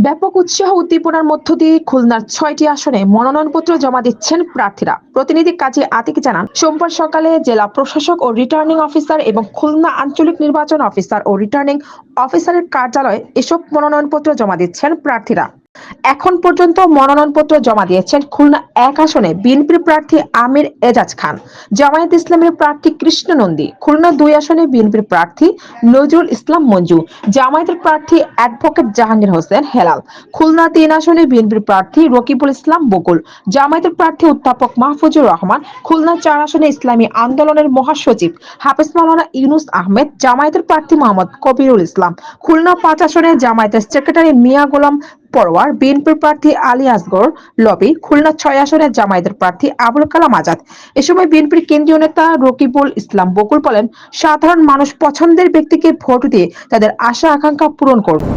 ব্যাপক উৎসাহ উদ্দীপনার মধ্য দিয়ে খুলনার ৬টি আসনে মনোনয়নপত্র জমা দিচ্ছেন প্রার্থীরা। প্রতিনিধি কাজী আতিক জানান, সোমবার সকালে জেলা প্রশাসক ও রিটার্নিং অফিসার এবং খুলনা আঞ্চলিক নির্বাচন অফিসার ও রিটার্নিং অফিসারের কার্যালয়ে এসব মনোনয়নপত্র জমা দিচ্ছেন প্রার্থীরা। এখন পর্যন্ত মনোনয়নপত্র জমা দিয়েছেন খুলনা ১ আসনে বিএনপির প্রার্থী আমির এজাজ খান, জামায়াত ইসলামের প্রার্থী কৃষ্ণ নন্দী, খুলনা ২ আসনে বিএনপির প্রার্থী নজরুল ইসলাম মঞ্জু, জামায়াতের প্রার্থী অ্যাডভোকেট জাহাঙ্গীর হোসেন হেলাল, খুলনা ৩ আসনে বিএনপির প্রার্থী রকিবুল ইসলাম বকুল, জামায়াতের প্রার্থী অধ্যাপক মাহফুজুর রহমান, খুলনা ৪ আসনে ইসলামী আন্দোলনের মহাসচিব হাফেজ মাওলানা ইউনুস আহমেদ, জামায়াতের প্রার্থী মোহাম্মদ কবিরুল ইসলাম, খুলনা ৫ আসনে জামায়াতের সেক্রেটারি মিয়া গোলাম পরোয়ার, বিএনপির প্রার্থী আলী আসগর লবি, খুলনা ৬ আসনের জামায়াতের প্রার্থী আবুল কালাম আজাদ। এ সময় বিএনপির কেন্দ্রীয় নেতা রকিবুল ইসলাম বকুল বলেন, সাধারণ মানুষ পছন্দের ব্যক্তিকে ভোট দিয়ে তাদের আশা আকাঙ্ক্ষা পূরণ করবে।